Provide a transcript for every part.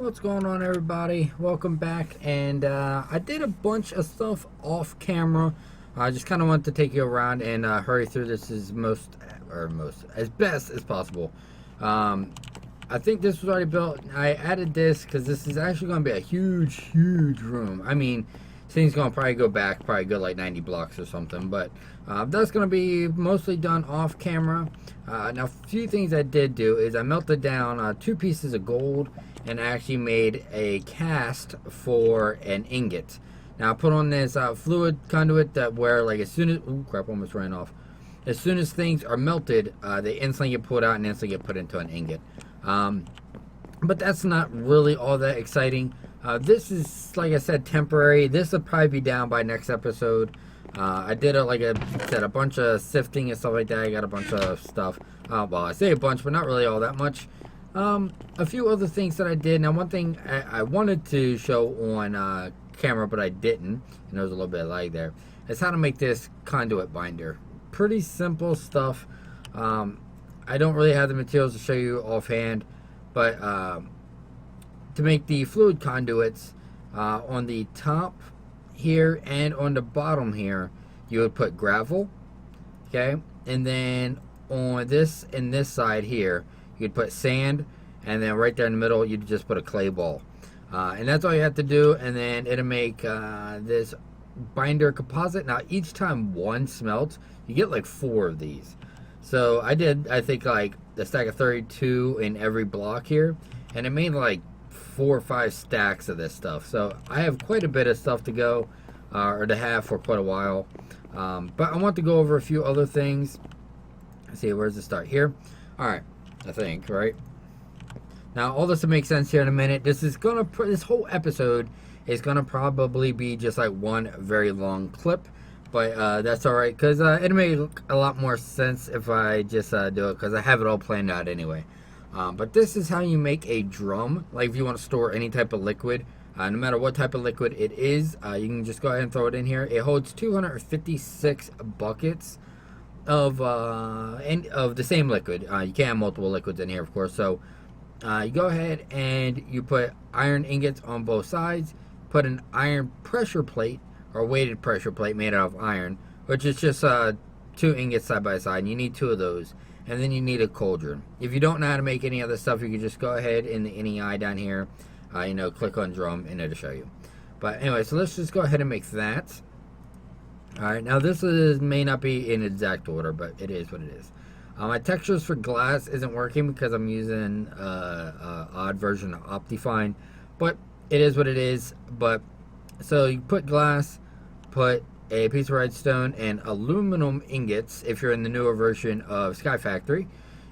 What's going on, everybody? Welcome back. And I did a bunch of stuff off camera. I just kind of wanted to take you around and hurry through this as as best as possible. I think this was already built. I added this because this is actually going to be a huge room. I mean, this thing's going to probably go like 90 blocks or something, but that's going to be mostly done off camera. Now, a few things I did do is I melted down 2 pieces of gold and actually made a cast for an ingot. Now I put on this fluid conduit that where, like, as soon as, ooh crap, almost ran off. As soon as things are melted, they instantly get pulled out and instantly get put into an ingot. But that's not really all that exciting. This is, like I said, temporary. This will probably be down by next episode. I did like I said, a bunch of sifting and stuff like that. I got a bunch of stuff. Well, I say a bunch, but not really all that much. A few other things that I did. Now, one thing I wanted to show on camera, but I didn't, and there was a little bit of lag there, is how to make this conduit binder. Pretty simple stuff. I don't really have the materials to show you offhand, but to make the fluid conduits, on the top here and on the bottom here, you would put gravel, okay, and then on this and this side here, you'd put sand, and then right there in the middle, you'd just put a clay ball. And that's all you have to do, and then it'll make this binder composite. Now, each time one smelts, you get like 4 of these. So I did, I think, like a stack of 32 in every block here, and it made like 4 or 5 stacks of this stuff. So I have quite a bit of stuff to go, or to have for quite a while. But I want to go over a few other things. Let's see, where's the start here? All right. I think, right? Now, all this will make sense here in a minute. This whole episode is gonna probably be just like one very long clip, but that's all right, because it'll make a lot more sense if I just do it, because I have it all planned out anyway. But this is how you make a drum. Like, if you want to store any type of liquid, no matter what type of liquid it is, you can just go ahead and throw it in here. It holds 256 buckets of the same liquid. You can't have multiple liquids in here, of course. So you go ahead and you put iron ingots on both sides, put an iron pressure plate or weighted pressure plate made out of iron, which is just 2 ingots side by side, and you need 2 of those. And then you need a cauldron. If you don't know how to make any other stuff, you can just go ahead in the NEI down here, click on drum, and it'll show you. But anyway, so let's just go ahead and make that. Alright, now this may not be in exact order, but it is what it is. My textures for glass isn't working because I'm using a odd version of Optifine, but it is what it is. But so you put glass, put a piece of redstone and aluminum ingots if you're in the newer version of Sky Factory,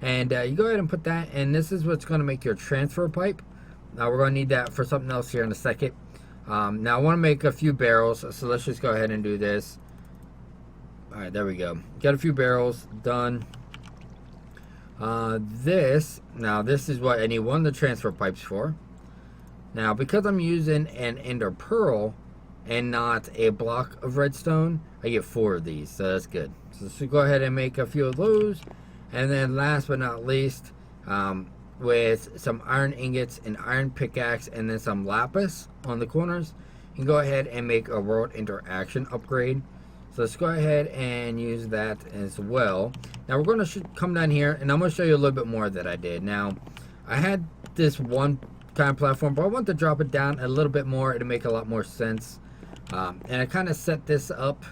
and you go ahead and put that, and this is what's going to make your transfer pipe. Now we're going to need that for something else here in a second. Now I want to make a few barrels, so let's just go ahead and do this. Alright, there we go. Got a few barrels done. This is what I need one of the transfer pipes for. Now, because I'm using an ender pearl and not a block of redstone, I get 4 of these, so that's good. So let's go ahead and make a few of those. And then last but not least, with some iron ingots, an iron pickaxe, and then some lapis on the corners, you can go ahead and make a world interaction upgrade. So let's go ahead and use that as well. Now we're going to come down here, and I'm going to show you a little bit more that I did. Now, I had this one kind of platform, but I want to drop it down a little bit more to make a lot more sense. And I kind of set this up.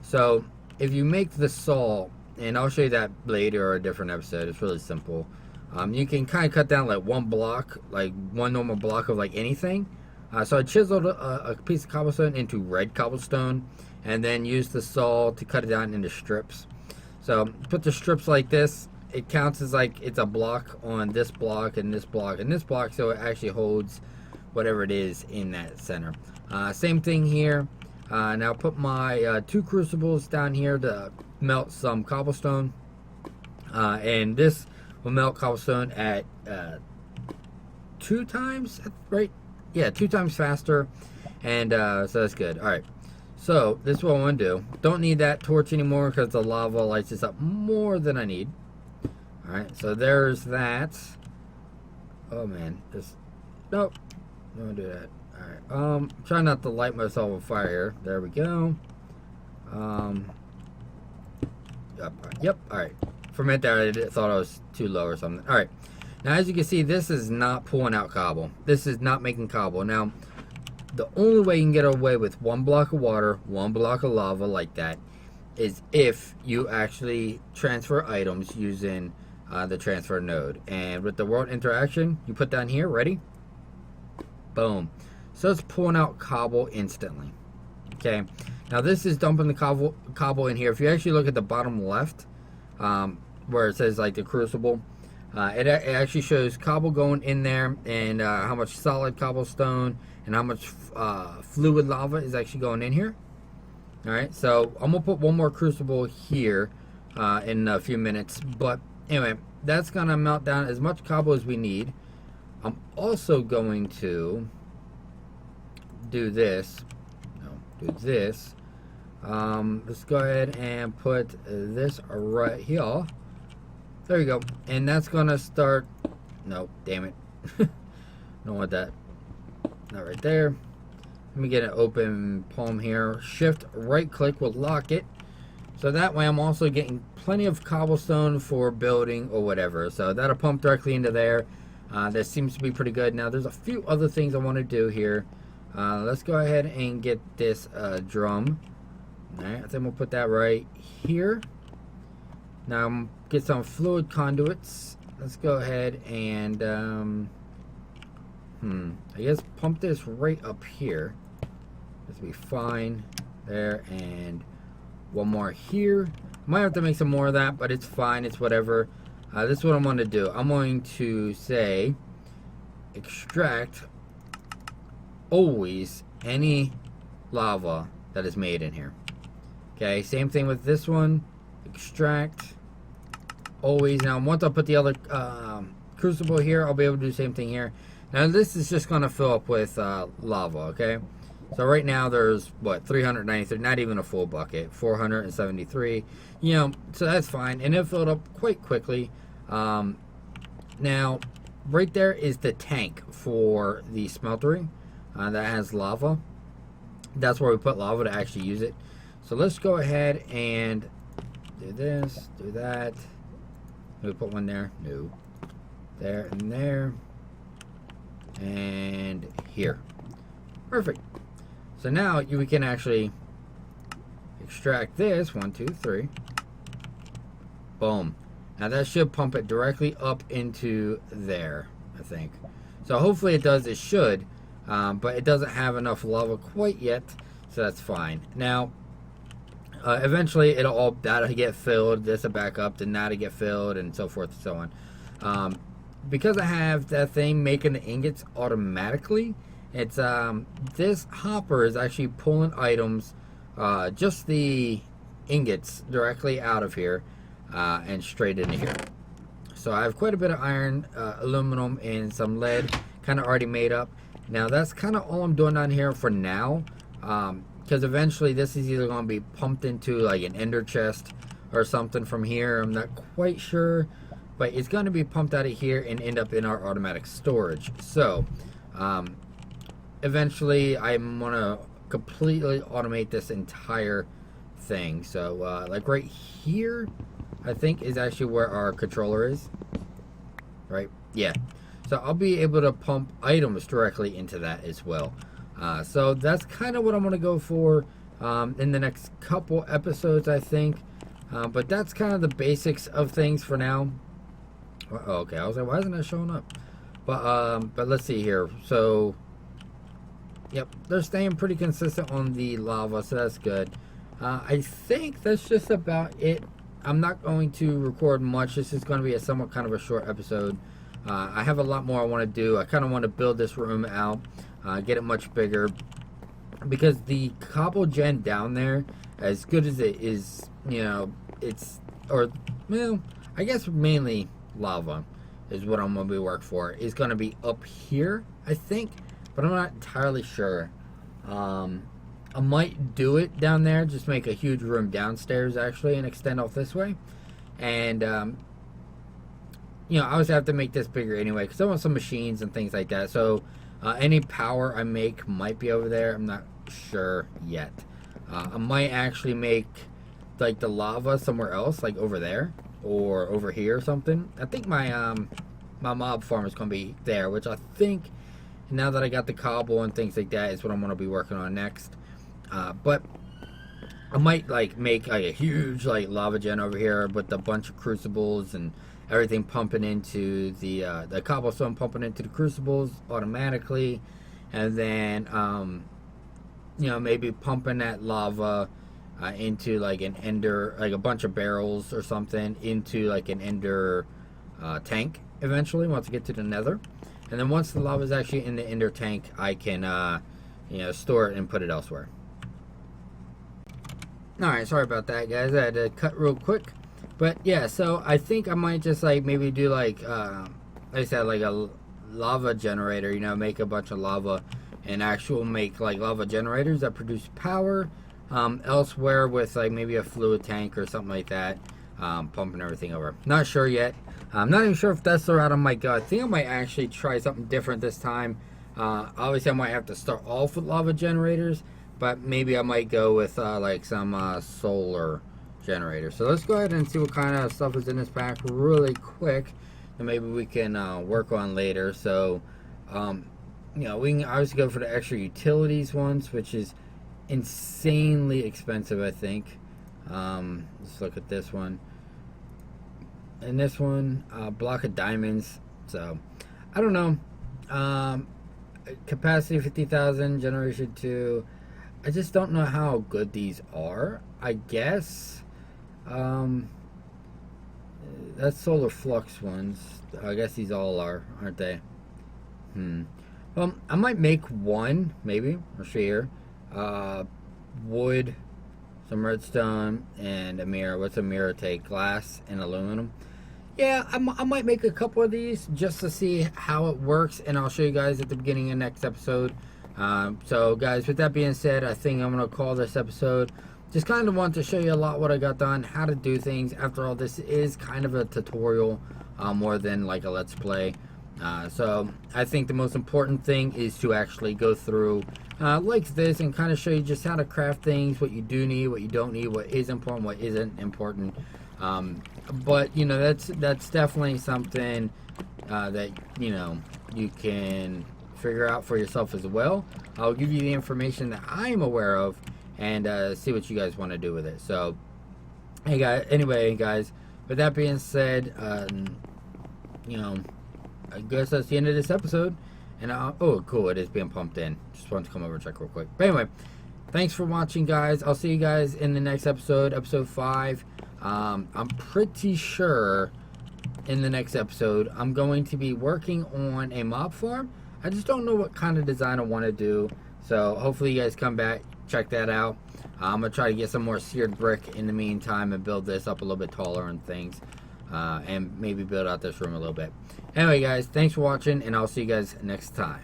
So if you make the saw, and I'll show you that later or a different episode, it's really simple. You can kind of cut down like one block, like one normal block of like anything. So I chiseled a piece of cobblestone into red cobblestone, and then use the saw to cut it down into strips. So put the strips like this. It counts as like it's a block on this block and this block and this block, so it actually holds whatever it is in that center. Same thing here. Now put my 2 crucibles down here to melt some cobblestone, and this will melt cobblestone at 2 times, right? Yeah, 2 times faster, and so that's good. All right. So this is what I want to do. Don't need that torch anymore because the lava lights this up more than I need. Alright, so there's that. Oh man, Nope. Don't do that. Alright. Try not to light myself on fire here. There we go. Yep. Alright. For a minute there, I thought I was too low or something. Alright. Now, as you can see, this is not pulling out cobble. This is not making cobble. Now, the only way you can get away with one block of water, one block of lava like that, is if you actually transfer items using the transfer node. And with the world interaction, you put down here, ready? Boom. So it's pulling out cobble instantly. Okay. Now this is dumping the cobble in here. If you actually look at the bottom left, where it says like the crucible, it actually shows cobble going in there, and how much solid cobblestone and how much fluid lava is actually going in here. Alright, so I'm going to put one more crucible here in a few minutes. But anyway, that's going to melt down as much cobble as we need. I'm also going to do this. No, do this. Let's go ahead and put this right here. There you go. And that's going to start... No, damn it. Don't want that. Not right there. Let me get an open palm here. Shift right click will lock it. So that way I'm also getting plenty of cobblestone for building or whatever. So that'll pump directly into there. That seems to be pretty good. Now there's a few other things I want to do here. Let's go ahead and get this drum. Alright, I think we'll put that right here. Now get some fluid conduits. Let's go ahead and I guess pump this right up here. This will be fine. There, and one more here. Might have to make some more of that, but it's fine. It's whatever. This is what I'm going to do. I'm going to say extract always any lava that is made in here. Okay, same thing with this one. Extract always. Now once I put the other crucible here, I'll be able to do the same thing here. Now this is just going to fill up with lava, okay? So right now there's, what, 393, not even a full bucket, 473. You know, so that's fine. And it filled up quite quickly. Now, right there is the tank for the smeltery that has lava. That's where we put lava to actually use it. So let's go ahead and do this, do that. We put one there. No. There and there. And here. Perfect. So now we can actually extract this. 1, 2, 3. Boom. Now that should pump it directly up into there, I think. So hopefully it does. It should. But it doesn't have enough lava quite yet. So that's fine. Now, eventually that'll get filled. This will back up. Then that'll get filled, and so forth and so on. Because I have that thing making the ingots automatically, it's this hopper is actually pulling items, just the ingots directly out of here and straight into here. So I have quite a bit of iron, aluminum, and some lead kind of already made up. Now that's kind of all I'm doing down here for now, because eventually this is either going to be pumped into like an ender chest or something from here. I'm not quite sure. But it's going to be pumped out of here and end up in our automatic storage. So, eventually, I'm going to completely automate this entire thing. So, like right here, I think is actually where our controller is. Right? Yeah. So, I'll be able to pump items directly into that as well. So, that's kind of what I'm going to go for in the next couple episodes, I think. But that's kind of the basics of things for now. Okay, I was like, why isn't that showing up? But let's see here. So, yep, they're staying pretty consistent on the lava, so that's good. I think that's just about it. I'm not going to record much. This is going to be a somewhat kind of a short episode. I have a lot more I want to do. I kind of want to build this room out, get it much bigger, because the cobble gen down there, as good as it is, you know, well, I guess mainly lava is what I'm going to be working for. Is going to be up here, I think, but I'm not entirely sure. I might do it down there, just make a huge room downstairs actually and extend off this way, and you know, I always have to make this bigger anyway because I want some machines and things like that. So any power I make might be over there. I'm not sure yet. I might actually make like the lava somewhere else, like over there or over here or something. I think my mob farm is gonna be there, which I think now that I got the cobble and things like that is what I'm gonna be working on next. But I might like make like a huge like lava gen over here with a bunch of crucibles and everything pumping into the cobblestone pumping into the crucibles automatically, and then you know, maybe pumping that lava into like an ender, like a bunch of barrels or something into like an ender tank eventually once I get to the nether. And then once the lava is actually in the ender tank, I can you know, store it and put it elsewhere. Alright, sorry about that, guys. I had to cut real quick. But yeah, so I think I might just like maybe do like I said, like a lava generator, you know, make a bunch of lava and make like lava generators that produce power elsewhere with like maybe a fluid tank or something like that, pumping everything over. Not sure yet. I'm not even sure if that's the route I might go. I think I might actually try something different this time. Obviously I might have to start off with lava generators, but maybe I might go with like some solar generator. So let's go ahead and see what kind of stuff is in this pack really quick, and maybe we can work on later. So you know, we can obviously go for the extra utilities ones, which is insanely expensive, I think. Let's look at this one. And this one, block of diamonds. So I don't know. Capacity 50,000, generation 2. I just don't know how good these are. I guess that's solar flux ones. I guess these all are, aren't they? Well, I might make one, maybe. I'll show you here. Wood, some redstone, and a mirror. What's a mirror take? Glass and aluminum. Yeah, I might make a couple of these just to see how it works, and I'll show you guys at the beginning of next episode. So, guys, with that being said, I think I'm going to call this episode. Just kind of want to show you a lot what I got done, how to do things. After all, this is kind of a tutorial more than like a let's play. So I think the most important thing is to actually go through like this and kind of show you just how to craft things, what you do need, what you don't need, what is important, what isn't important. But you know, that's definitely something that, you know, you can figure out for yourself as well. I'll give you the information that I'm aware of and see what you guys want to do with it. So hey guys, anyway guys, with that being said, you know, I guess that's the end of this episode. And oh cool, it is being pumped in. Just wanted to come over and check real quick. But anyway, thanks for watching, guys. I'll see you guys in the next episode, episode 5. I'm pretty sure in the next episode I'm going to be working on a mob farm. I just don't know what kind of design I want to do. So hopefully you guys come back, check that out. I'm going to try to get some more seared brick in the meantime and build this up a little bit taller and things. And maybe build out this room a little bit. Anyway, guys, thanks for watching, and I'll see you guys next time.